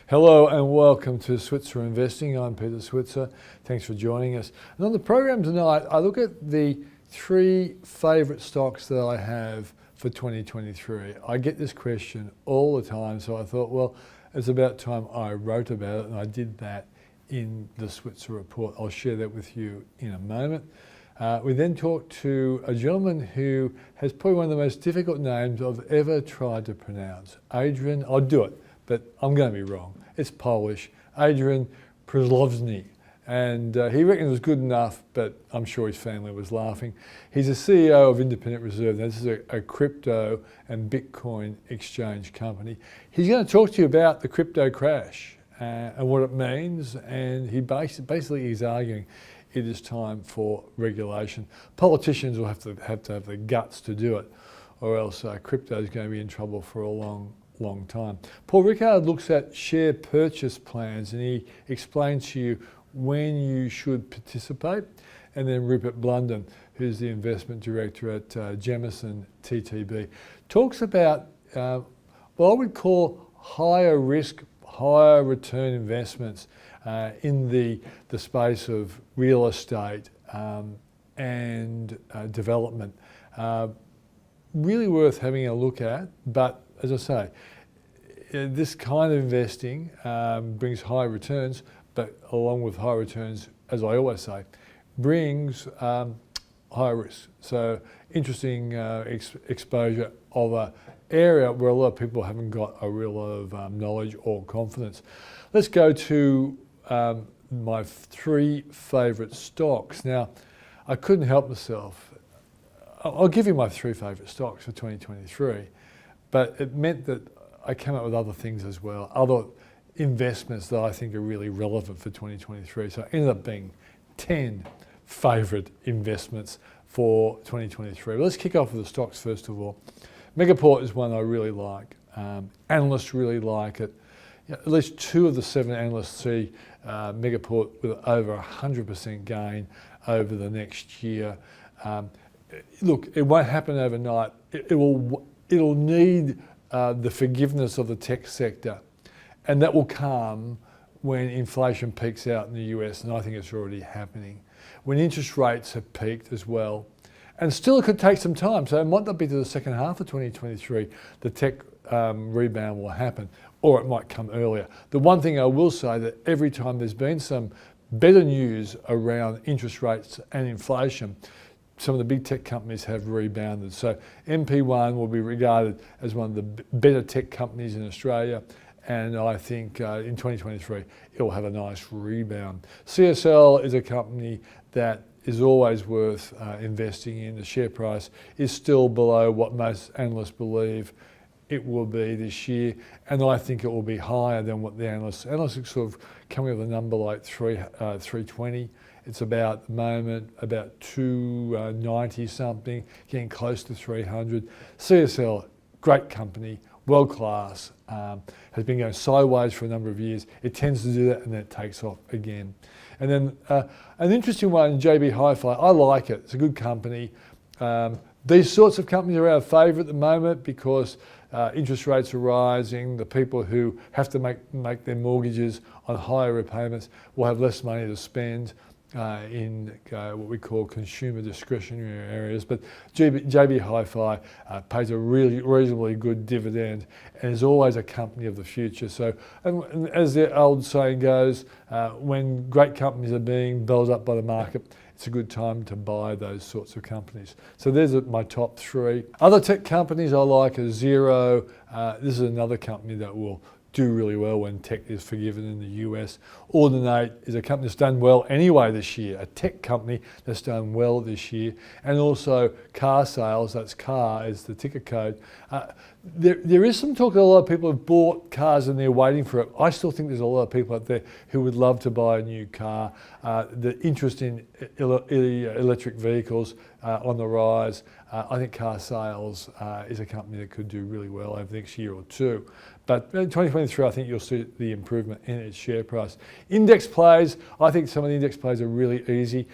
Hello and welcome to Switzer Investing. I'm Peter Switzer. Thanks for joining us. And on the program tonight, I look at the three favourite stocks that I have for 2023. I get this question all the time, so I thought, well, it's about time I wrote about it, and I did that in the Switzer report. I'll share that with you in a moment. We then talked to a gentleman who has probably one of the most difficult names I've ever tried to pronounce. Adrian, I'll do it, but I'm going to be wrong. It's Polish. Adrian Przelozny. And he reckoned it was good enough, but I'm sure his family was laughing. He's the CEO of Independent Reserve. Now, this is a crypto and Bitcoin exchange company. He's going to talk to you about the crypto crash and what it means. And he basically is arguing it is time for regulation. Politicians will have to have the guts to do it, or else crypto is going to be in trouble for a long time. Paul Rickard looks at share purchase plans, and he explains to you when you should participate. And then Rupert Blunden, who's the investment director at Jemison TTB, talks about what I would call higher risk, higher return investments in the space of real estate and development. Really worth having a look at, but as I say, this kind of investing brings high returns, but along with high returns, as I always say, brings high risk. So interesting exposure of an area where a lot of people haven't got a real lot of knowledge or confidence. Let's go to my three favourite stocks. Now, I couldn't help myself. I'll give you my three favourite stocks for 2023, but it meant that I came up with other things as well, other investments that I think are really relevant for 2023. So it ended up being 10 favourite investments for 2023. But let's kick off with the stocks first of all. Megaport is one I really like. Analysts really like it. At least 2 of the 7 analysts see Megaport with over 100% gain over the next year. Look, it won't happen overnight. It'll need the forgiveness of the tech sector, and that will come when inflation peaks out in the US, and I think it's already happening. When interest rates have peaked as well, and still it could take some time, so it might not be to the second half of 2023 the tech rebound will happen, or it might come earlier. The one thing I will say that every time there's been some better news around interest rates and inflation, some of the big tech companies have rebounded. So MP1 will be regarded as one of the better tech companies in Australia, and I think in 2023 it will have a nice rebound. CSL is a company that is always worth investing in. The share price is still below what most analysts believe it will be this year, and I think it will be higher than what the analysts are sort of coming with a number like 320. It's about at the moment about 290 something, getting close to 300. CSL, great company, world class, has been going sideways for a number of years. It tends to do that and then it takes off again. And then an interesting one, JB Hi-Fi. I like it. It's a good company. These sorts of companies are our favourite at the moment because interest rates are rising. The people who have to make their mortgages on higher repayments will have less money to spend in what we call consumer discretionary areas. But JB Hi-Fi pays a really reasonably good dividend and is always a company of the future. So, and as the old saying goes, when great companies are being built up by the market, it's a good time to buy those sorts of companies. So there's my top 3. Other tech companies I like are Xero. This is another company that will do really well when tech is forgiven in the US. Audinate is a company that's done well anyway this year, a tech company that's done well this year. And also car sales, that's CAR is the ticker code. There is some talk that a lot of people have bought cars and they're waiting for it. I still think there's a lot of people out there who would love to buy a new car. The interest in electric vehicles on the rise. I think car sales is a company that could do really well over the next year or two. But in 2023, I think you'll see the improvement in its share price. Index plays, I think some of the index plays are really easy.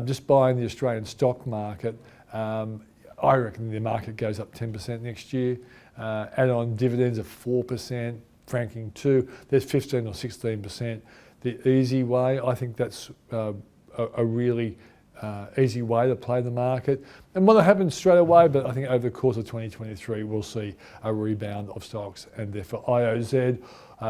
Just buying the Australian stock market, I reckon the market goes up 10% next year. Add on dividends of 4%, franking too. There's 15 or 16%. The easy way, I think that's a really easy way to play the market. And won't happen straight away, but I think over the course of 2023, we'll see a rebound of stocks. And therefore IOZ,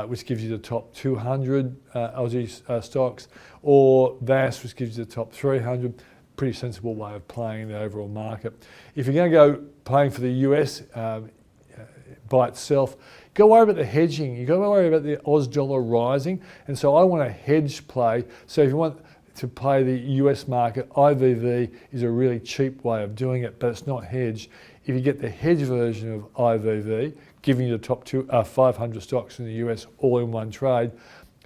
which gives you the top 200 Aussie stocks, or VAS, which gives you the top 300, pretty sensible way of playing the overall market. If you're going to go playing for the US by itself, go worry about the hedging. You've got to worry about the Aus dollar rising. And so I want a hedge play. So if you want to play the US market, IVV is a really cheap way of doing it, but it's not hedged. If you get the hedge version of IVV, giving you the top 500 stocks in the US all in one trade,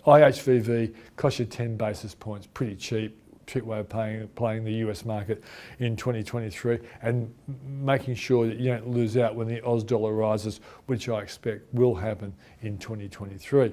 IHVV costs you 10 basis points, pretty cheap way of playing the US market in 2023 and making sure that you don't lose out when the Aus dollar rises, which I expect will happen in 2023.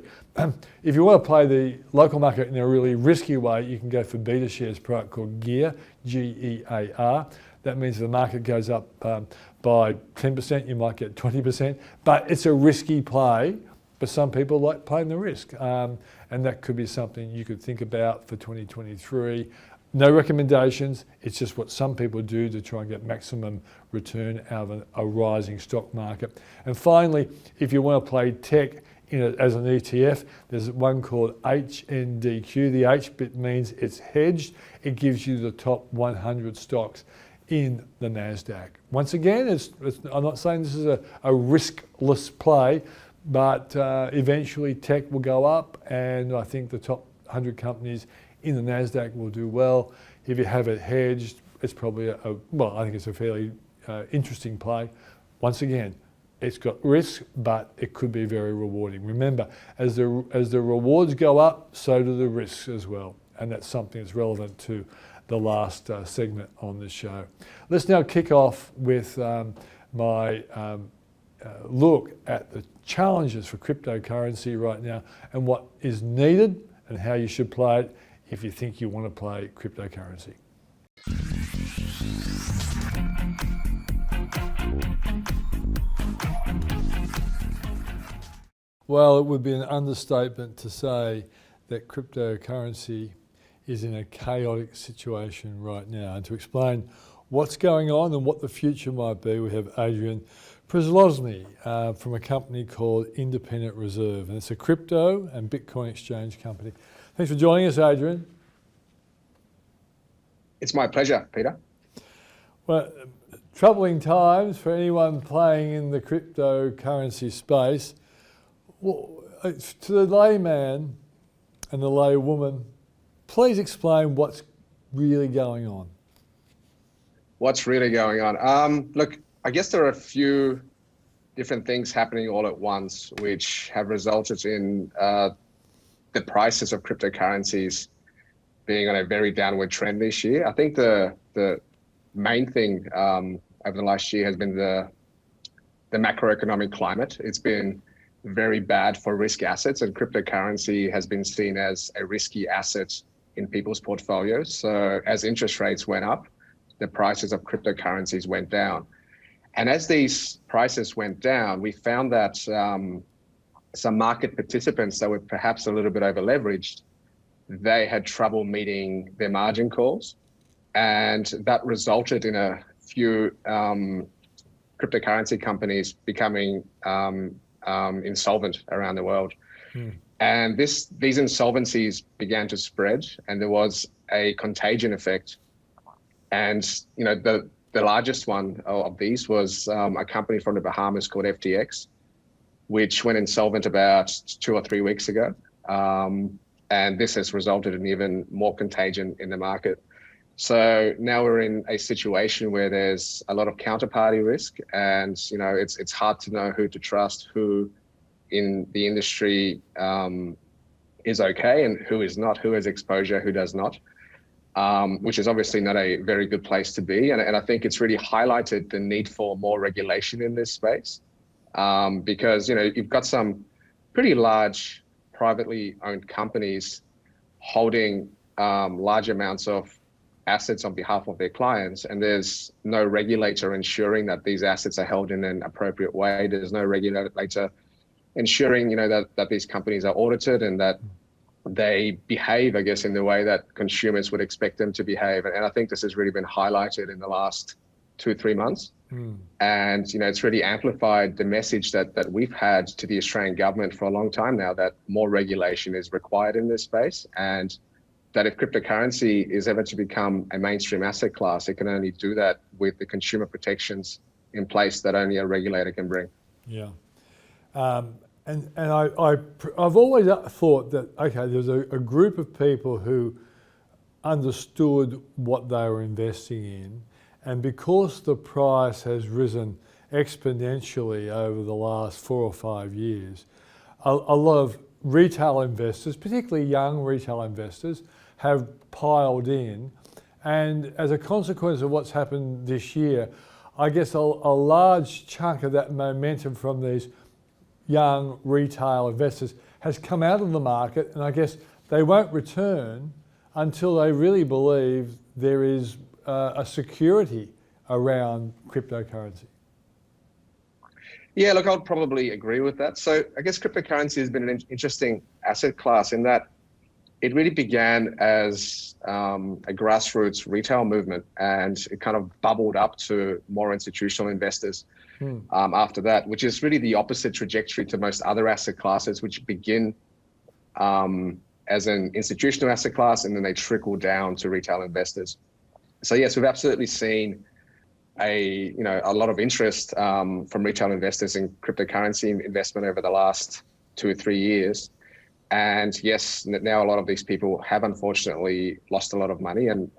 If you want to play the local market in a really risky way, you can go for Beta Shares product called GEAR, G-E-A-R. That means if the market goes up by 10%, you might get 20%, but it's a risky play. But some people like playing the risk, and that could be something you could think about for 2023. No recommendations, it's just what some people do to try and get maximum return out of a rising stock market. And finally, if you want to play tech as an ETF, there's one called HNDQ. The H bit means it's hedged. It gives you the top 100 stocks in the NASDAQ. Once again, I'm not saying this is a riskless play, but eventually tech will go up, and I think the top 100 companies in the NASDAQ will do well. If you have it hedged, it's probably I think it's a fairly interesting play. Once again, it's got risk, but it could be very rewarding. Remember, as the rewards go up, so do the risks as well, and that's something that's relevant to the last segment on this show. Let's now kick off with my look at the challenges for cryptocurrency right now and what is needed and how you should play it if you think you want to play cryptocurrency. Well, it would be an understatement to say that cryptocurrency is in a chaotic situation right now. And to explain what's going on and what the future might be, we have Adrian Przelozny from a company called Independent Reserve, and it's a crypto and Bitcoin exchange company. Thanks for joining us, Adrian. It's my pleasure, Peter. Well, troubling times for anyone playing in the cryptocurrency space. Well, to the layman and the laywoman, please explain what's really going on. What's really going on? Look, I guess there are a few different things happening all at once, which have resulted in the prices of cryptocurrencies being on a very downward trend this year. I think the main thing over the last year has been the macroeconomic climate. It's been very bad for risk assets, and cryptocurrency has been seen as a risky asset in people's portfolios. So as interest rates went up, the prices of cryptocurrencies went down. And as these prices went down, we found that some market participants that were perhaps a little bit over leveraged, they had trouble meeting their margin calls. And that resulted in a few cryptocurrency companies becoming insolvent around the world. And these insolvencies began to spread, and there was a contagion effect. And the largest one of these was a company from the Bahamas called FTX, which went insolvent about 2 or 3 weeks ago. And this has resulted in even more contagion in the market. So now we're in a situation where there's a lot of counterparty risk, and it's hard to know who to trust, who in the industry is okay and who is not, who has exposure, who does not. Which is obviously not a very good place to be. And I think it's really highlighted the need for more regulation in this space, because you've got some pretty large privately owned companies holding large amounts of assets on behalf of their clients, and there's no regulator ensuring that these assets are held in an appropriate way. There's no regulator ensuring, that these companies are audited and that they behave, I guess, in the way that consumers would expect them to behave. And I think this has really been highlighted in the last 2-3 months. And, it's really amplified the message that we've had to the Australian government for a long time now, that more regulation is required in this space, and that if cryptocurrency is ever to become a mainstream asset class, it can only do that with the consumer protections in place that only a regulator can bring. Yeah. And I've always thought that, okay, there's a group of people who understood what they were investing in, and because the price has risen exponentially over the last 4 or 5 years, a lot of retail investors, particularly young retail investors, have piled in, and as a consequence of what's happened this year, I guess a large chunk of that momentum from these young retail investors has come out of the market, and I guess they won't return until they really believe there is a security around cryptocurrency. Yeah, look, I'd probably agree with that. So I guess cryptocurrency has been an interesting asset class in that it really began as a grassroots retail movement, and it kind of bubbled up to more institutional investors after that, which is really the opposite trajectory to most other asset classes, which begin as an institutional asset class and then they trickle down to retail investors. So yes, we've absolutely seen a lot of interest from retail investors in cryptocurrency investment over the last 2 or 3 years. And yes, now a lot of these people have unfortunately lost a lot of money, and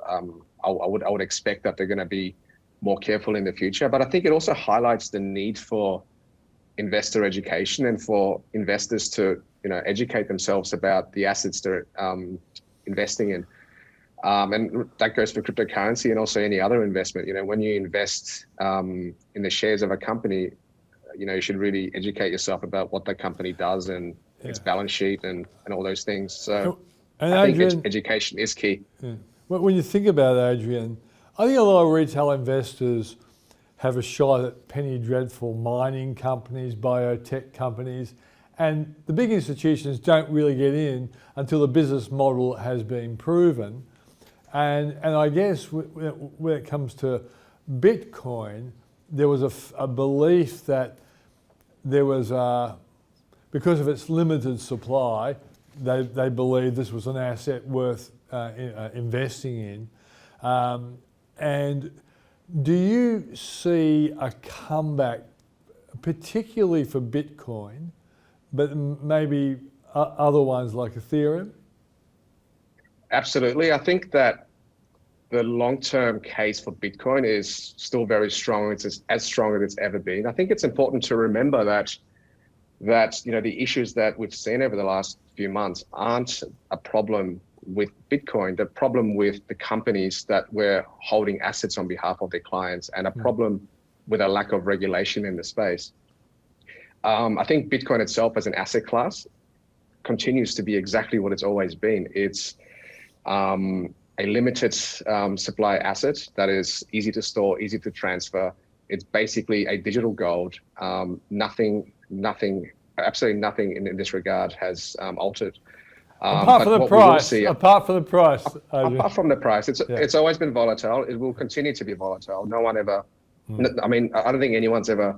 I would expect that they're going to be more careful in the future. But I think it also highlights the need for investor education and for investors to educate themselves about the assets they're investing in. And that goes for cryptocurrency and also any other investment. When you invest in the shares of a company, you should really educate yourself about what that company does and its balance sheet and all those things. So and I Adrian, think education is key. Yeah. When you think about it, Adrian, I think a lot of retail investors have a shot at penny dreadful mining companies, biotech companies, and the big institutions don't really get in until the business model has been proven. And I guess when it comes to Bitcoin, there was a belief that there was, because of its limited supply, they believed this was an asset worth investing in. And do you see a comeback, particularly for Bitcoin, but maybe other ones like Ethereum? Absolutely. I think that the long-term case for Bitcoin is still very strong. It's as strong as it's ever been. I think it's important to remember that the issues that we've seen over the last few months aren't a problem with Bitcoin. The problem with the companies that were holding assets on behalf of their clients, and a problem with a lack of regulation in the space. I think Bitcoin itself as an asset class continues to be exactly what it's always been. It's a limited supply asset that is easy to store, easy to transfer. It's basically a digital gold. Absolutely nothing in this regard has altered. Apart from the price. Apart from the price, it's always been volatile. It will continue to be volatile. No one ever. I mean, I don't think anyone's ever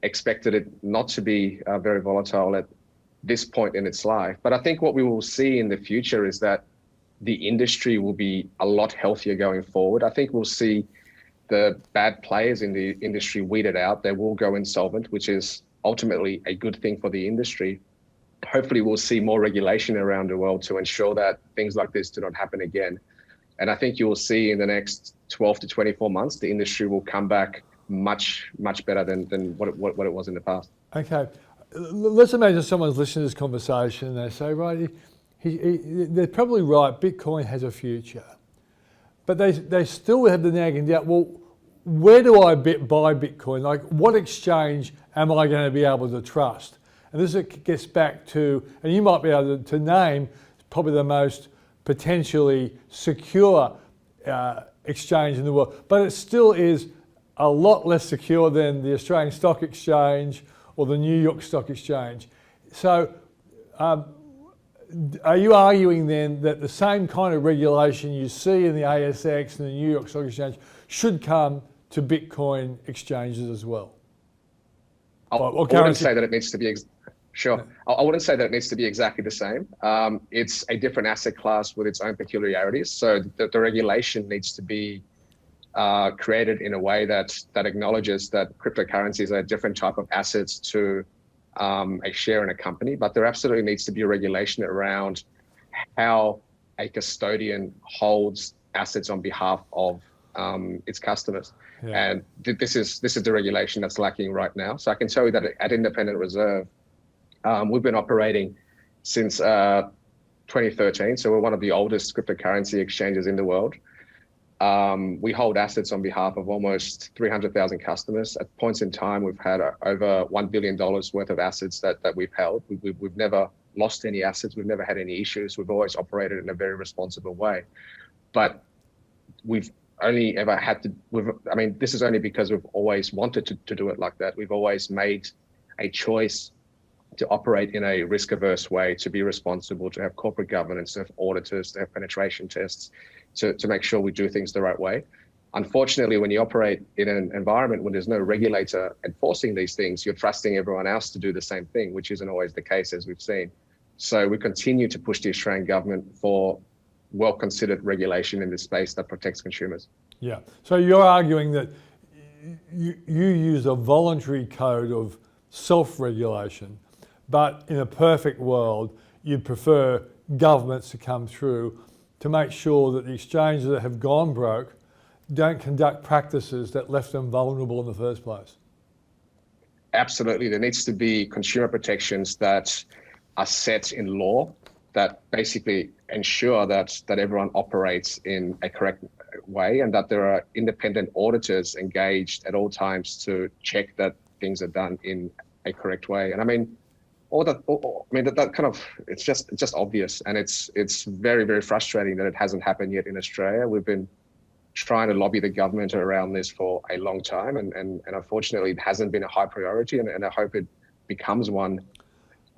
expected it not to be very volatile at this point in its life. But I think what we will see in the future is that the industry will be a lot healthier going forward. I think we'll see the bad players in the industry weeded out. They will go insolvent, which is ultimately a good thing for the industry. Hopefully we'll see more regulation around the world to ensure that things like this do not happen again. And I think you will see in the next 12 to 24 months, the industry will come back much better than what it was in the past. Okay, let's imagine someone's listening to this conversation and they say, right, they're probably right, Bitcoin has a future. But they still have the nagging doubt, well, where do I buy Bitcoin? Like, what exchange am I going to be able to trust? And this gets back to, and you might be able to name probably the most potentially secure exchange in the world, but it still is a lot less secure than the Australian Stock Exchange or the New York Stock Exchange. So are you arguing then that the same kind of regulation you see in the ASX and the New York Stock Exchange should come to Bitcoin exchanges as well? I wouldn't say that it needs to be sure. I wouldn't say that it needs to be exactly the same. It's a different asset class with its own peculiarities. So the regulation needs to be created in a way that acknowledges that cryptocurrencies are a different type of assets to a share in a company. But there absolutely needs to be a regulation around how a custodian holds assets on behalf of its customers. Yeah. And this is the regulation that's lacking right now. So I can tell you that at Independent Reserve, we've been operating since 2013. So we're one of the oldest cryptocurrency exchanges in the world. We hold assets on behalf of almost 300,000 customers. At points in time, we've had over $1 billion worth of assets that we've held. We've never lost any assets. We've never had any issues. We've always operated in a very responsible way. But we've only ever had to, this is only because we've always wanted to do it like that. We've always made a choice to operate in a risk-averse way, to be responsible, to have corporate governance, to have auditors, to have penetration tests, to make sure we do things the right way. Unfortunately, when you operate in an environment when there's no regulator enforcing these things, you're trusting everyone else to do the same thing, which isn't always the case, as we've seen. So we continue to push the Australian government for well-considered regulation in this space that protects consumers. Yeah. So you're arguing that you use a voluntary code of self-regulation, but in a perfect world, you'd prefer governments to come through to make sure that the exchanges that have gone broke don't conduct practices that left them vulnerable in the first place. Absolutely. There needs to be consumer protections that are set in law that basically ensure that everyone operates in a correct way and that there are independent auditors engaged at all times to check that things are done in a correct way. And that kind of, it's just obvious, and it's very, very frustrating that it hasn't happened yet in Australia. We've been trying to lobby the government around this for a long time, and unfortunately it hasn't been a high priority, and I hope it becomes one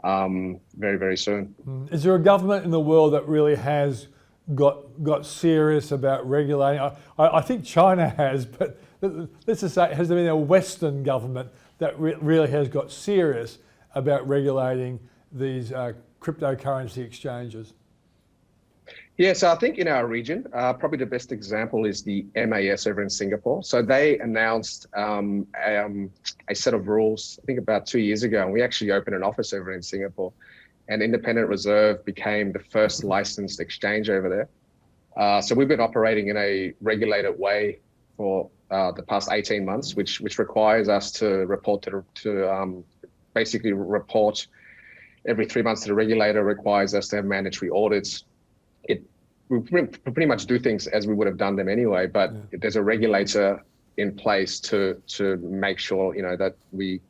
very, very soon. Is there a government in the world that really has got serious about regulating? I think China has, but let's just say, has there been a Western government that really has got serious about regulating these cryptocurrency exchanges? Yeah, so I think in our region, probably the best example is the MAS over in Singapore. So they announced a set of rules, I think about 2 years ago, and we actually opened an office over in Singapore. And Independent Reserve became the first licensed exchange over there. So we've been operating in a regulated way for the past 18 months, which requires us to report basically report every 3 months to the regulator, requires us to have mandatory audits. We pretty much do things as we would have done them anyway, but there's a regulator in place to make sure, that we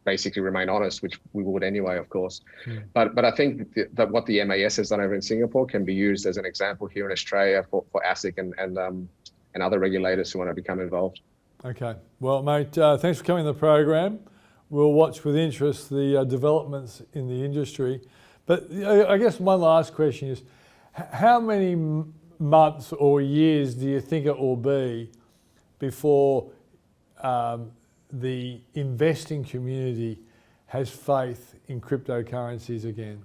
basically remain honest, which we would anyway, of course. But I think that what the MAS has done over in Singapore can be used as an example here in Australia for ASIC and other regulators who want to become involved. Okay. Well, mate, thanks for coming to the program. We'll watch with interest the developments in the industry. But I guess one last question is, how many months or years do you think it will be before the investing community has faith in cryptocurrencies again?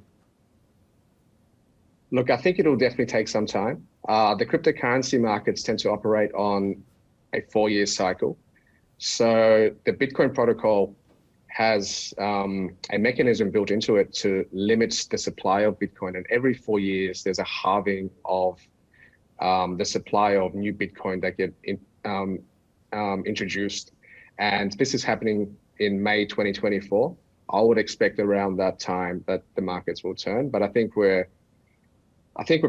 Look, I think it'll definitely take some time. The cryptocurrency markets tend to operate on a 4-year cycle. So the Bitcoin protocol has a mechanism built into it to limit the supply of Bitcoin. And every 4 years, there's a halving of the supply of new Bitcoin that get introduced. And this is happening in May 2024. I would expect around that time that the markets will turn. But I think we're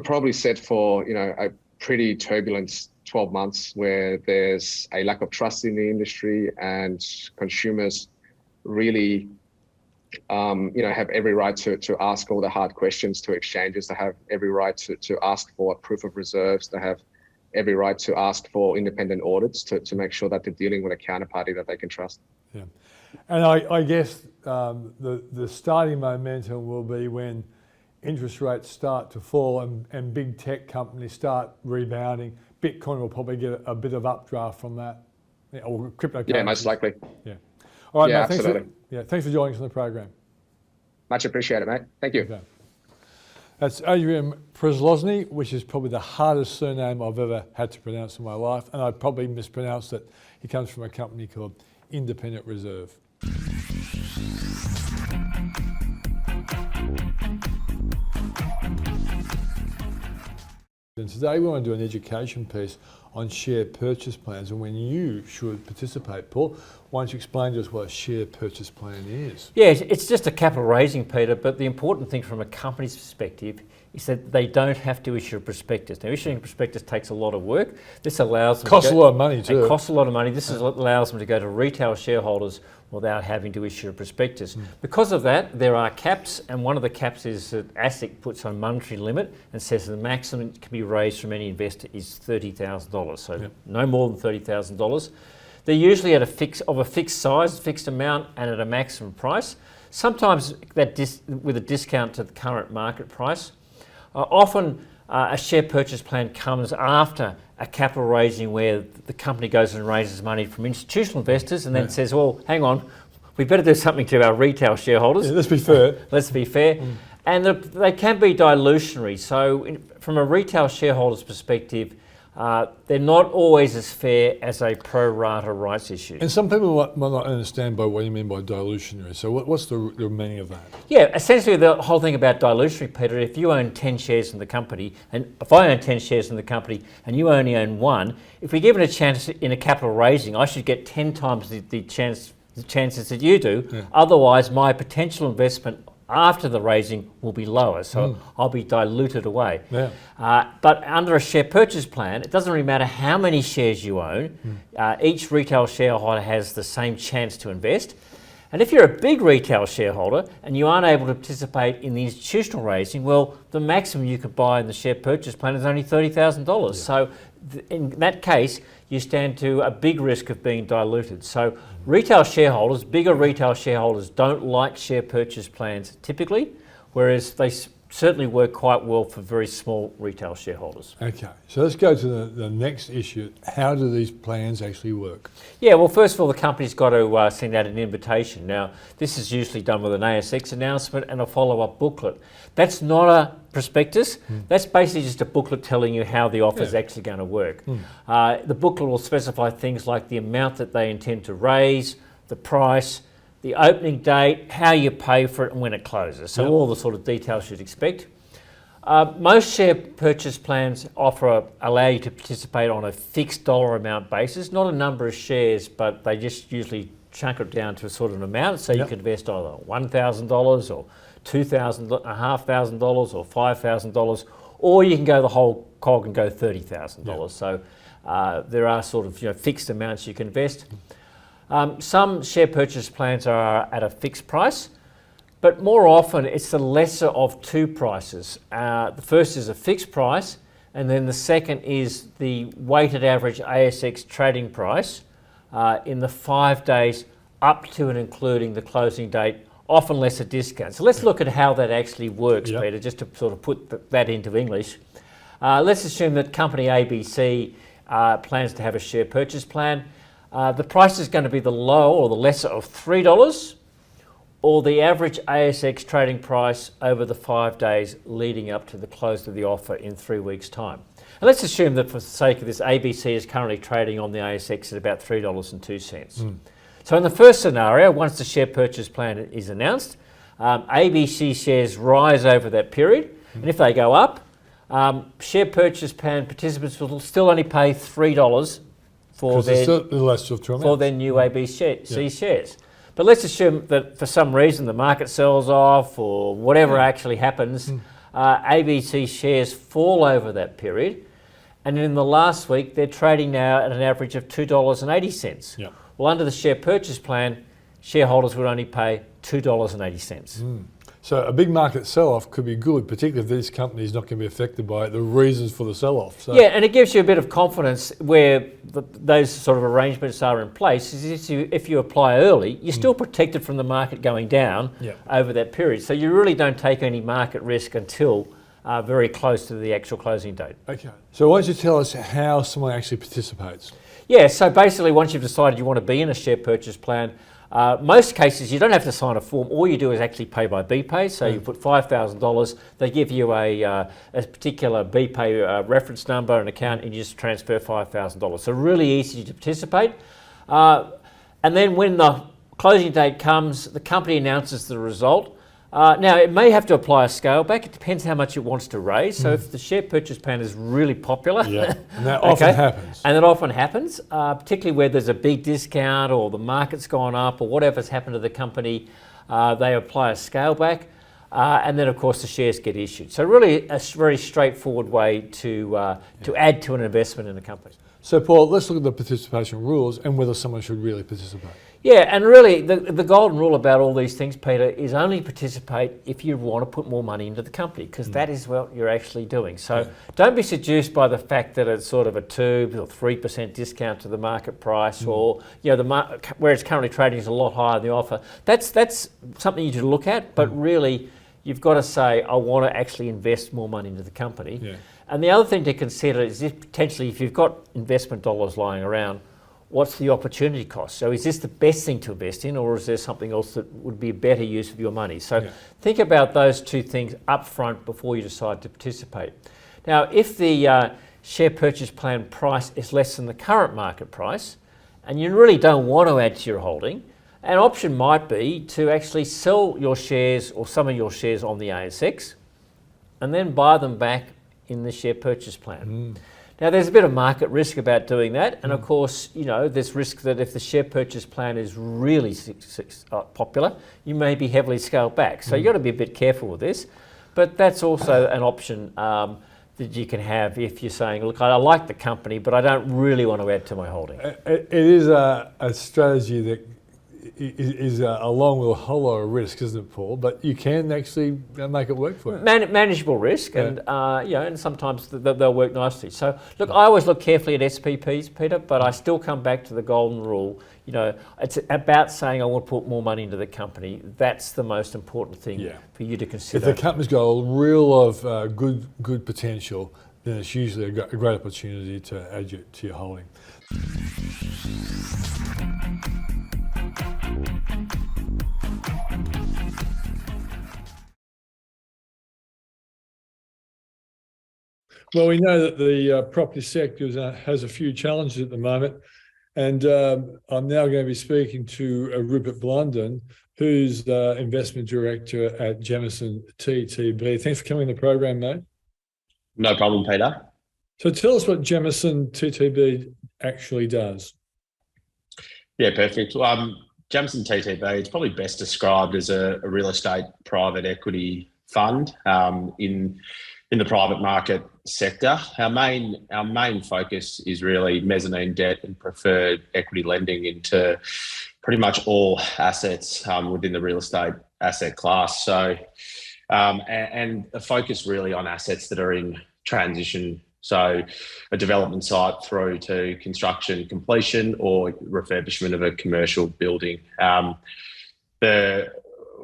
probably set for a pretty turbulent 12 months where there's a lack of trust in the industry and consumers really have every right to ask all the hard questions to exchanges, to have every right to ask for proof of reserves, to have every right to ask for independent audits to make sure that they're dealing with a counterparty that they can trust. Yeah. And I guess the starting momentum will be when interest rates start to fall and big tech companies start rebounding. Bitcoin will probably get a bit of updraft from that, or cryptocurrency. Yeah, most likely. Yeah. All right, Yeah, mate, absolutely. Thanks for joining us on the program. Much appreciated, mate. Thank you. Okay. That's Adrian Przelozny, which is probably the hardest surname I've ever had to pronounce in my life, and I probably mispronounced it. He comes from a company called Independent Reserve. And today we want to do an education piece on share purchase plans and when you should participate. Paul, why don't you explain to us what a share purchase plan is? Yeah, it's just a capital raising, Peter, but the important thing from a company's perspective is that they don't have to issue a prospectus. Now, issuing a prospectus takes a lot of work. This allows them Costs a lot of money too. It costs a lot of money. This allows them to go to retail shareholders without having to issue a prospectus. Because of that, there are caps, and one of the caps is that ASIC puts on a monetary limit and says the maximum that can be raised from any investor is $30,000. So no more than $30,000. They're usually at a fixed size, fixed amount, and at a maximum price. Sometimes with a discount to the current market price. Often a share purchase plan comes after a capital raising where the company goes and raises money from institutional investors and then says, well, hang on, we better do something to our retail shareholders. Yeah, let's be fair. Let's be fair. And they can be dilutionary. So from a retail shareholder's perspective, they're not always as fair as a pro rata rights issue. And some people might not understand by what you mean by dilutionary. So what's the meaning of that? Yeah, essentially the whole thing about dilutionary, Peter, if you own 10 shares in the company, and if I own 10 shares in the company and you only own one, if we're given a chance in a capital raising, I should get 10 times the chances that you do. Yeah. Otherwise, my potential investment after the raising will be lower, so I'll be diluted away. Yeah. But under a share purchase plan, it doesn't really matter how many shares you own. Each retail shareholder has the same chance to invest. And if you're a big retail shareholder and you aren't able to participate in the institutional raising, well, the maximum you could buy in the share purchase plan is only $30,000. Yeah. So in that case, you stand to a big risk of being diluted. So retail shareholders, bigger retail shareholders don't like share purchase plans typically, whereas they certainly work quite well for very small retail shareholders. Okay, so let's go to the next issue. How do these plans actually work? Yeah, well, first of all, the company's got to send out an invitation. Now, this is usually done with an ASX announcement and a follow-up booklet. That's not a prospectus. That's basically just a booklet telling you how the offer is actually going to work. The booklet will specify things like the amount that they intend to raise, the price, the opening date, how you pay for it, and when it closes. So all the sort of details you'd expect. Most share purchase plans allow you to participate on a fixed dollar amount basis, not a number of shares, but they just usually chunk it down to a sort of an amount. So you could invest either $1,000 or $2,500 or $5,000, or you can go the whole cog and go $30,000. So there are sort of fixed amounts you can invest. Some share purchase plans are at a fixed price, but more often it's the lesser of two prices. The first is a fixed price, and then the second is the weighted average ASX trading price in the 5 days up to and including the closing date, often less a discount. So let's look at how that actually works, Peter, just to sort of put that into English. Let's assume that company ABC plans to have a share purchase plan. The price is going to be the low or the lesser of $3 or the average ASX trading price over the 5 days leading up to the close of the offer in 3 weeks' time. And let's assume that for the sake of this, ABC is currently trading on the ASX at about $3.02. So in the first scenario, once the share purchase plan is announced, ABC shares rise over that period. And if they go up, share purchase plan participants will still only pay $3 for their new ABC shares. But let's assume that for some reason the market sells off or whatever actually happens, ABC shares fall over that period. And in the last week, they're trading now at an average of $2.80. Yeah. Well, under the share purchase plan, shareholders would only pay $2.80. So a big market sell-off could be good, particularly if this company is not going to be affected by it, the reasons for the sell-off. So Yeah, and it gives you a bit of confidence where those sort of arrangements are in place. Is if you apply early, you're still protected from the market going down over that period. So you really don't take any market risk until very close to the actual closing date. Okay. So why don't you tell us how someone actually participates? Yeah, so basically once you've decided you want to be in a share purchase plan, most cases you don't have to sign a form. All you do is actually pay by BPay. So you put $5,000. They give you a particular BPay reference number, an account, and you just transfer $5,000. So really easy to participate. And then when the closing date comes, the company announces the result. Now, it may have to apply a scale back. It depends how much it wants to raise. So if the share purchase plan is really popular, and that often happens. And that often happens, particularly where there's a big discount or the market's gone up or whatever's happened to the company, they apply a scale back. And then, of course, the shares get issued. So really a very straightforward way to add to an investment in a company. So, Paul, let's look at the participation rules and whether someone should really participate. Yeah, and really the golden rule about all these things, Peter, is only participate if you want to put more money into the company, because that is what you're actually doing. So don't be seduced by the fact that it's sort of a 2 or 3% discount to the market price, or where it's currently trading is a lot higher than the offer. That's something you should look at, but really you've got to say, I want to actually invest more money into the company. Yeah. And the other thing to consider is if potentially if you've got investment dollars lying around, what's the opportunity cost? So is this the best thing to invest in, or is there something else that would be a better use of your money? So think about those two things up front before you decide to participate. Now, if the share purchase plan price is less than the current market price, and you really don't want to add to your holding, an option might be to actually sell your shares or some of your shares on the ASX and then buy them back in the share purchase plan. Now, there's a bit of market risk about doing that, and of course, there's risk that if the share purchase plan is really popular, you may be heavily scaled back. So you've got to be a bit careful with this, but that's also an option that you can have if you're saying, look, I like the company, but I don't really want to add to my holding. It is a strategy that is along with a whole lot of risk, isn't it, Paul? But you can actually make it work for you. Manageable risk, and and sometimes they'll work nicely. So look, I always look carefully at SPPs, Peter, but I still come back to the golden rule. It's about saying I want to put more money into the company. That's the most important thing for you to consider. If the company's got a reel of good potential, then it's usually a great opportunity to add to your holding. Well, we know that the property sector has a few challenges at the moment, and I'm now going to be speaking to Rupert Blunden, who's investment director at Jamison TTB. Thanks for coming on the program, mate. No problem, Peter. So tell us what Jamison TTB actually does. Yeah, perfect. Jamison TTB, it's probably best described as a real estate private equity fund in the private market sector. Our main focus is really mezzanine debt and preferred equity lending into pretty much all assets within the real estate asset class. So, and a focus really on assets that are in transition. So a development site through to construction completion or refurbishment of a commercial building.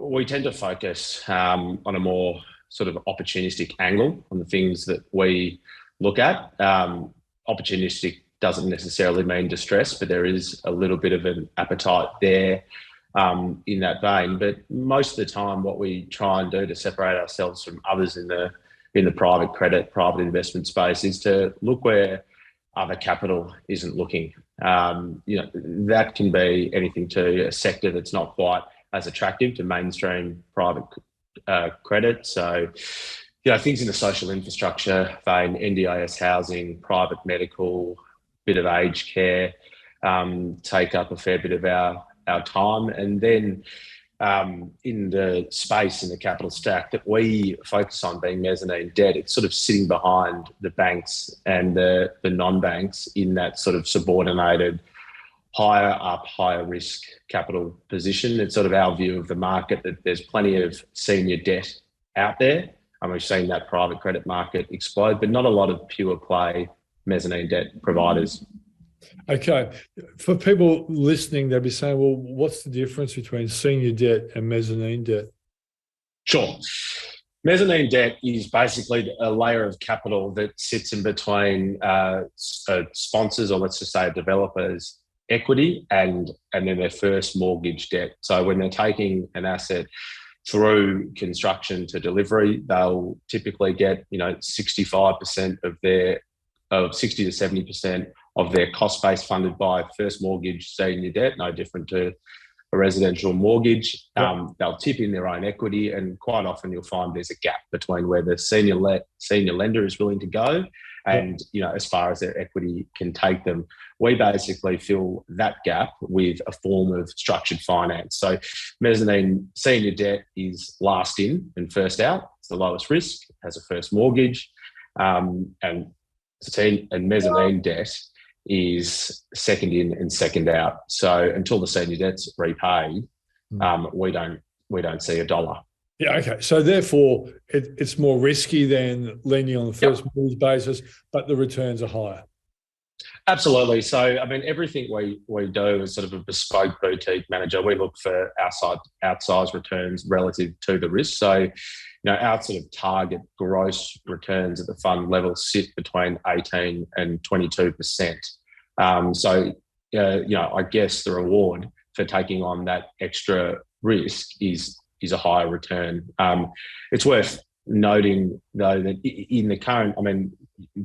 We tend to focus on a more sort of opportunistic angle on the things that we look at. Opportunistic doesn't necessarily mean distress, but there is a little bit of an appetite there in that vein. But most of the time, what we try and do to separate ourselves from others in the private credit, private investment space is to look where other capital isn't looking. That can be anything to a sector that's not quite as attractive to mainstream private credit. So, things in the social infrastructure vein, NDIS housing, private medical, bit of aged care, take up a fair bit of our time. And then in the space in the capital stack that we focus on being mezzanine debt, it's sort of sitting behind the banks and the non-banks in that sort of subordinated higher up, higher risk capital position. It's sort of our view of the market that there's plenty of senior debt out there, and we've seen that private credit market explode, but not a lot of pure play mezzanine debt providers. Okay. For people listening, they'll be saying, well, what's the difference between senior debt and mezzanine debt? Sure. Mezzanine debt is basically a layer of capital that sits in between sponsors, or let's just say developers' equity and then their first mortgage debt. So when they're taking an asset through construction to delivery, they'll typically get 65% of 60 to 70% of their cost base funded by first mortgage senior debt, no different to a residential mortgage. They'll tip in their own equity, and quite often you'll find there's a gap between where the senior lender is willing to go and as far as their equity can take them. We basically fill that gap with a form of structured finance. So mezzanine senior debt is last in and first out. It's the lowest risk, has a first mortgage, and mezzanine debt is second in and second out. So until the senior debt's repaid, we don't see a dollar. Yeah, okay. So therefore, it's more risky than lending on the first mortgage basis, but the returns are higher. Absolutely. So, I mean, everything we do is sort of a bespoke boutique manager. We look for outsized returns relative to the risk. So, our sort of target gross returns at the fund level sit between 18 and 22%. I guess the reward for taking on that extra risk is a higher return. It's worth noting, though, that in the current,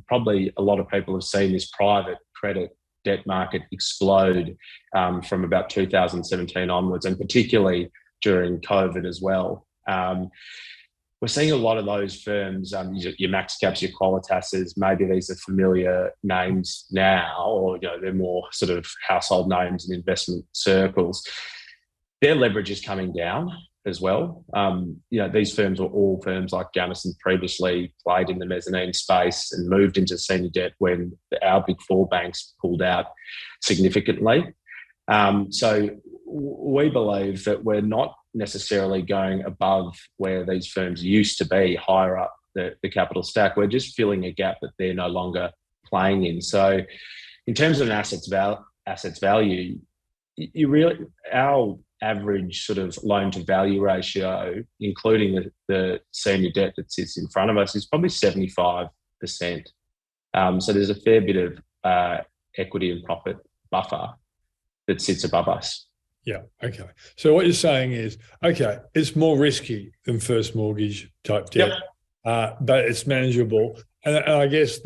probably a lot of people have seen this private credit debt market explode from about 2017 onwards, and particularly during COVID as well. We're seeing a lot of those firms, your Max Caps, your Qualitases, maybe these are familiar names now, or they're more sort of household names in investment circles. Their leverage is coming down as well. These firms were all firms like Jamison previously played in the mezzanine space and moved into senior debt when our big four banks pulled out significantly. So we believe that we're not necessarily going above where these firms used to be, higher up the capital stack. We're just filling a gap that they're no longer playing in. So in terms of an assets value, our average sort of loan to value ratio, including the senior debt that sits in front of us, is probably 75%. So there's a fair bit of equity and profit buffer that sits above us. Yeah, okay. So what you're saying is, okay, it's more risky than first mortgage type debt, but it's manageable. And I guess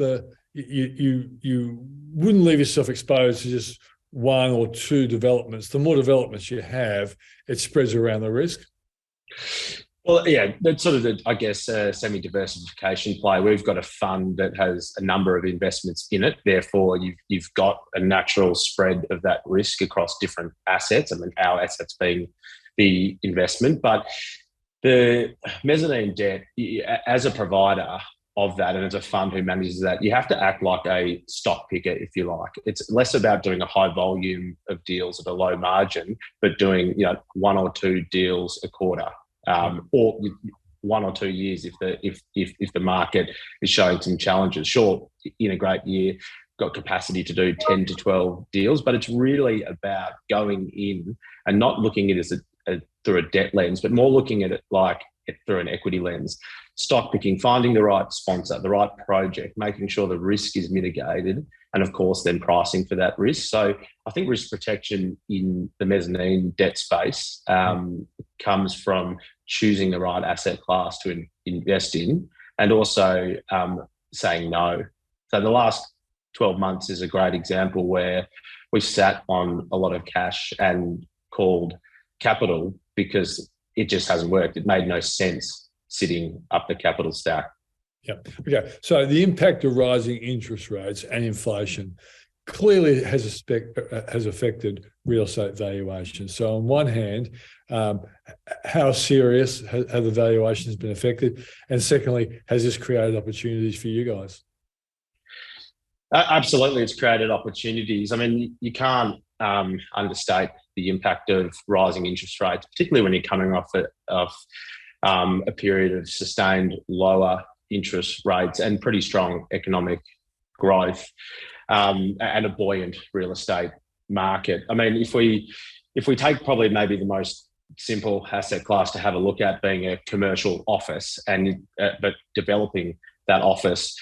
you wouldn't leave yourself exposed to just one or two developments. The more developments you have, it spreads around the risk. Well, yeah, that's sort of semi-diversification play. We've got a fund that has a number of investments in it. Therefore, you've got a natural spread of that risk across different assets. Our assets being the investment. But the mezzanine debt, as a provider of that and as a fund who manages that, you have to act like a stock picker, if you like. It's less about doing a high volume of deals at a low margin, but doing one or two deals a quarter. Or 1 or 2 years if the market is showing some challenges. Sure, in a great year, got capacity to do 10 to 12 deals, but it's really about going in and not looking at it through a debt lens, but more looking at it like through an equity lens. Stock picking, finding the right sponsor, the right project, making sure the risk is mitigated, and of course then pricing for that risk. So I think risk protection in the mezzanine debt space comes from choosing the right asset class to invest in, and also saying no. So the last 12 months is a great example where we sat on a lot of cash and called capital because it just hasn't worked. It made no sense sitting up the capital stack. Yeah. Okay. So the impact of rising interest rates and inflation clearly has affected real estate valuations. So on one hand, how serious have the valuations been affected? And secondly, has this created opportunities for you guys? Absolutely, it's created opportunities. You can't understate the impact of rising interest rates, particularly when you're coming off a period of sustained lower interest rates and pretty strong economic growth, and a buoyant real estate market. I mean, if we take probably maybe the most simple asset class to have a look at being a commercial office, and but developing that office,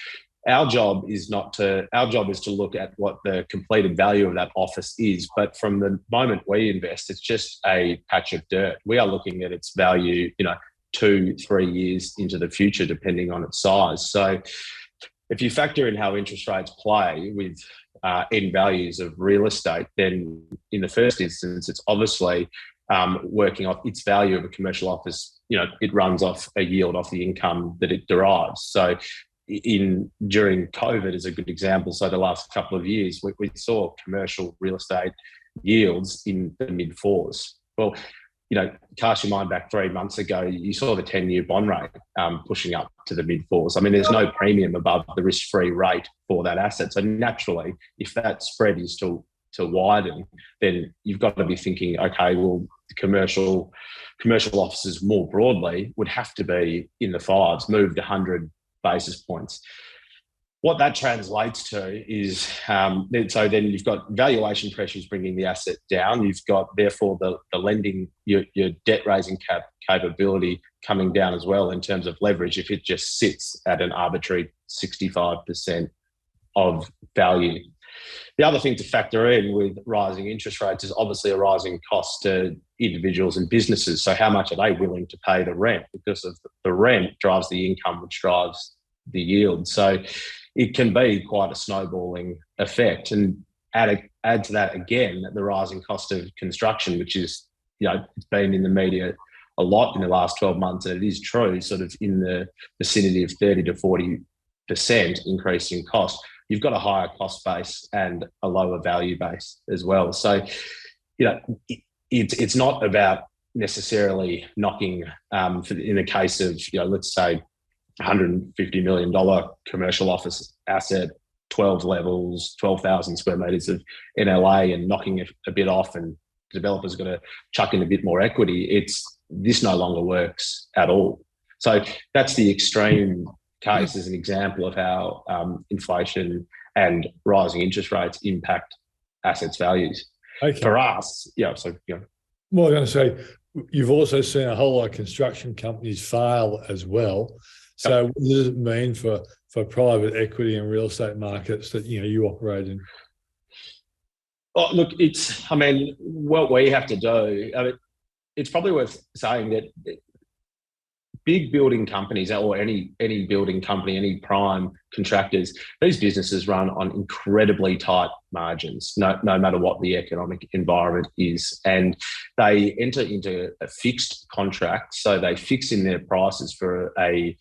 our job is to look at what the completed value of that office is. But from the moment we invest, it's just a patch of dirt. We are looking at its value, 2-3 years into the future, depending on its size. So if you factor in how interest rates play with end values of real estate, then in the first instance, it's obviously working off its value of a commercial office. It runs off a yield off the income that it derives. So during COVID is a good example. So the last couple of years, we saw commercial real estate yields in the mid-4s. Well, cast your mind back 3 months ago, you saw the 10-year bond rate pushing up to the mid-4s. I mean, there's no premium above the risk-free rate for that asset. So naturally, if that spread is to widen, then you've got to be thinking, okay, well, commercial offices more broadly would have to be in the 5s, moved 100 basis points. What that translates to is, so then you've got valuation pressures bringing the asset down. You've got, therefore, the lending, your debt raising capability coming down as well in terms of leverage if it just sits at an arbitrary 65% of value. The other thing to factor in with rising interest rates is obviously a rising cost to individuals and businesses. So how much are they willing to pay the rent? Because of the rent drives the income, which drives the yield. So it can be quite a snowballing effect. And add to that again, the rising cost of construction, which is, it's been in the media a lot in the last 12 months, and it is true, sort of in the vicinity of 30 to 40% increase in cost. You've got a higher cost base and a lower value base as well. So, it's not about necessarily knocking, in the case of, let's say, $150 million commercial office asset, 12 levels, 12,000 square metres of NLA, and knocking a bit off, and the developer's got to chuck in a bit more equity. This no longer works at all. So that's the extreme case as an example of how inflation and rising interest rates impact assets' values. Okay. For us, Well, I'm going to say, you've also seen a whole lot of construction companies fail as well. So what does it mean for private equity and real estate markets that you operate in? Oh, look, what we have to do, it's probably worth saying that big building companies, or any building company, any prime contractors, these businesses run on incredibly tight margins, no matter what the economic environment is. And they enter into a fixed contract, so they fix in their prices for a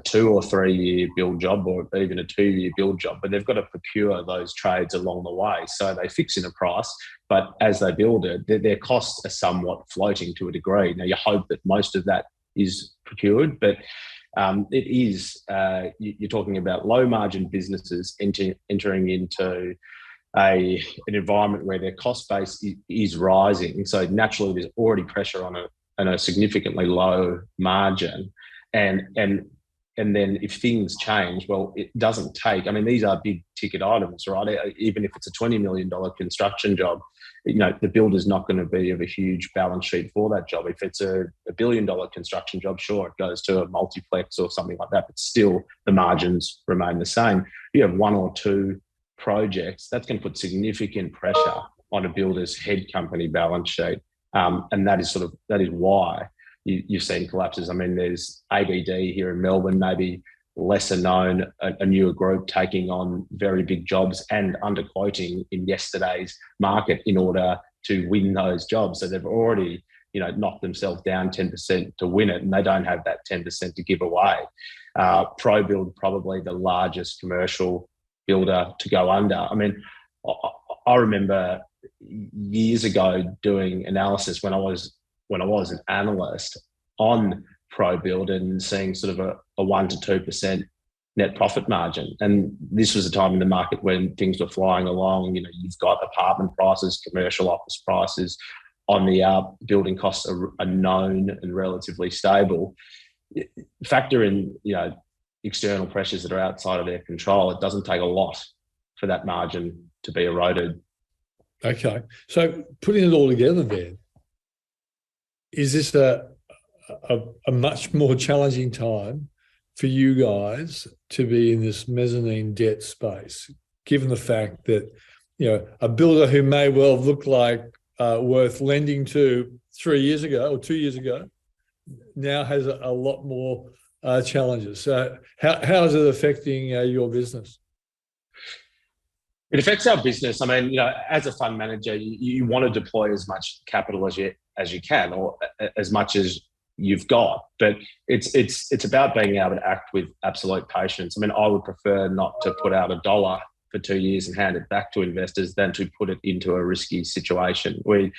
2 or 3 year build job, or even a 2-year build job, but they've got to procure those trades along the way. So they fix in a price, but as they build it, their costs are somewhat floating to a degree. Now, you hope that most of that is procured, but it is, you're talking about low margin businesses entering into an environment where their cost base is rising. So naturally there's already pressure on a significantly low margin. And then if things change, well, it doesn't take, these are big ticket items, right? Even if it's a $20 million construction job, the builder's not going to be of a huge balance sheet for that job. If it's a $1 billion construction job, sure, it goes to a multiplex or something like that, but still the margins remain the same. If you have 1 or 2 projects, that's going to put significant pressure on a builder's head company balance sheet. And that is why you've seen collapses. There's ABD here in Melbourne, maybe lesser known, a newer group taking on very big jobs and underquoting in yesterday's market in order to win those jobs. So they've already, knocked themselves down 10% to win it, and they don't have that 10% to give away. ProBuild, probably the largest commercial builder to go under. I remember years ago doing analysis when I was an analyst on ProBuild and seeing sort of a 1 to 2% net profit margin. And this was a time in the market when things were flying along. You know, you've got apartment prices, commercial office prices on the up, building costs are known and relatively stable. Factor in, you know, external pressures that are outside of their control. It doesn't take a lot for that margin to be eroded. Okay. So putting it all together then, is this a much more challenging time for you guys to be in this mezzanine debt space, given the fact that, you know, a builder who may well look like worth lending to 3 years ago or 2 years ago now has a lot more challenges. So how is it affecting your business? It affects our business. I mean, you know, as a fund manager, you want to deploy as much capital as you can, or as much as you've got. But it's about being able to act with absolute patience. I mean, I would prefer not to put out $1 for 2 years and hand it back to investors than to put it into a risky situation. We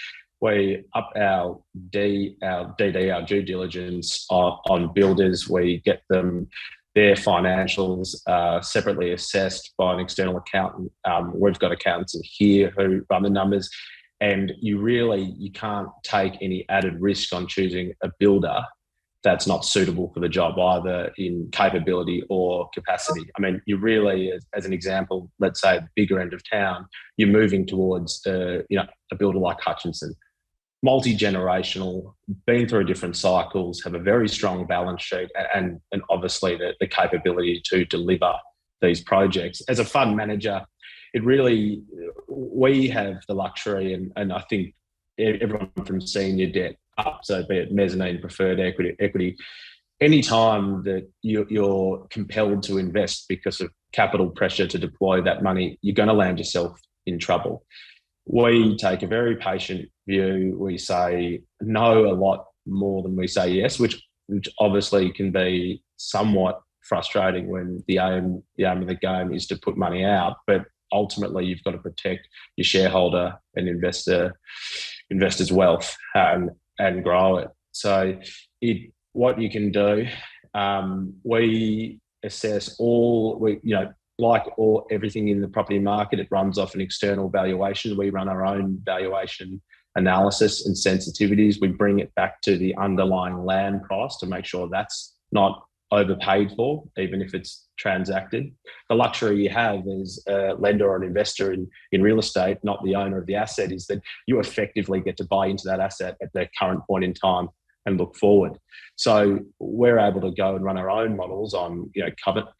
up our DD, our due diligence on builders. We get them their financials separately assessed by an external accountant. We've got accountants in here who run the numbers, and you can't take any added risk on choosing a builder that's not suitable for the job, either in capability or capacity. I mean, you really, as an example, let's say the bigger end of town, you're moving towards a builder like Hutchinson. Multi-generational, been through different cycles, have a very strong balance sheet, and obviously the capability to deliver these projects. As a fund manager, we have the luxury, and I think everyone from senior debt up, so be it mezzanine, preferred equity, any time that you're compelled to invest because of capital pressure to deploy that money, you're going to land yourself in trouble. We take a very patient view. We say no a lot more than we say yes, which obviously can be somewhat frustrating when the aim of the game is to put money out. But ultimately, you've got to protect your shareholder and investor's wealth and grow it. So what you can do, we assess everything in the property market, it runs off an external valuation. We run our own valuation analysis and sensitivities. We bring it back to the underlying land price to make sure that's not overpaid for, even if it's transacted. The luxury you have as a lender or an investor in real estate, not the owner of the asset, is that you effectively get to buy into that asset at the current point in time and look forward. So we're able to go and run our own models on,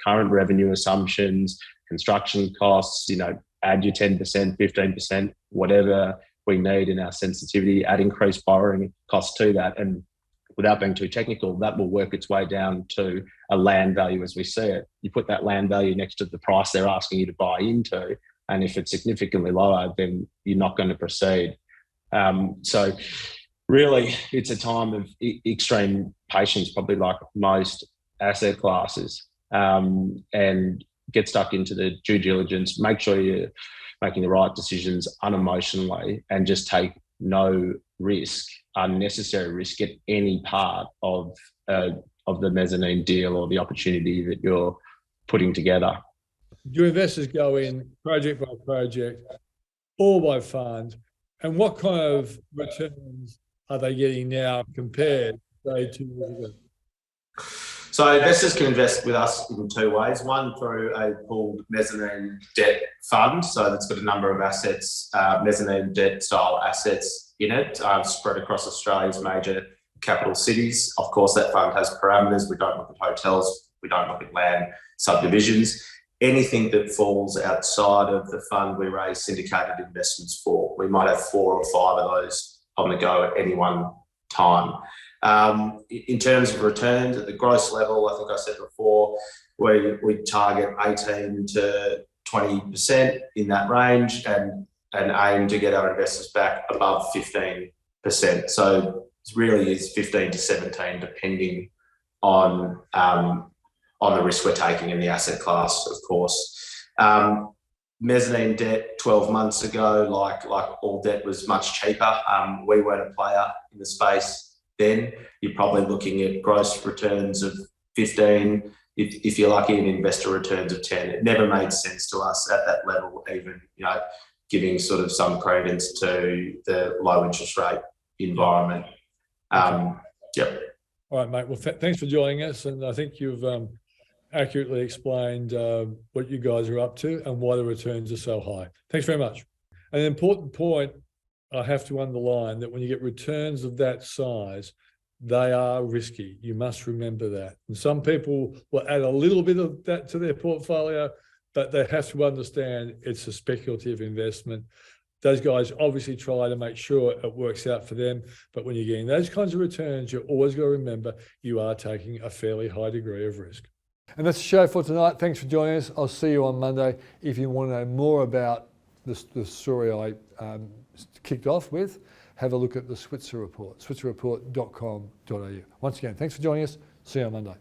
current revenue assumptions, construction costs, add your 10%, 15%, whatever we need in our sensitivity, add increased borrowing costs to that. And without being too technical, that will work its way down to a land value as we see it. You put that land value next to the price they're asking you to buy into, and if it's significantly lower, then you're not going to proceed. So really, it's a time of extreme patience, probably like most asset classes, and get stuck into the due diligence, make sure you're making the right decisions unemotionally, and just take no risk, unnecessary risk at any part of the mezzanine deal or the opportunity that you're putting together. Do investors go in project by project or by fund, and what kind of returns are they getting now compared, say, 2 years ago? So investors can invest with us in two ways. One, through a pooled mezzanine debt fund. So that's got a number of assets, mezzanine debt style assets in it, spread across Australia's major capital cities. Of course, that fund has parameters. We don't look at hotels. We don't look at land subdivisions. Anything that falls outside of the fund, we raise syndicated investments for. We might have 4 or 5 of those on the go at any one time. In terms of returns at the gross level, I think I said before, we target 18 to 20% in that range, and aim to get our investors back above 15%. So it really is 15 to 17, depending on the risk we're taking in the asset class, of course. Mezzanine debt 12 months ago, like all debt, was much cheaper. We weren't a player in the space then. You're probably looking at gross returns of 15, if you're lucky, an investor returns of 10. It never made sense to us at that level, even, giving sort of some credence to the low interest rate environment. Yep. All right, mate. Well, thanks for joining us, and I think you've accurately explained what you guys are up to and why the returns are so high. Thanks very much. An important point I have to underline, that when you get returns of that size, they are risky. You must remember that. And some people will add a little bit of that to their portfolio, but they have to understand it's a speculative investment. Those guys obviously try to make sure it works out for them, but when you're getting those kinds of returns, you're always got to remember you are taking a fairly high degree of risk. And that's the show for tonight. Thanks for joining us. I'll see you on Monday. If you want to know more about the story I kicked off with, have a look at the Switzer report, switzerreport.com.au. Once again, thanks for joining us. See you on Monday.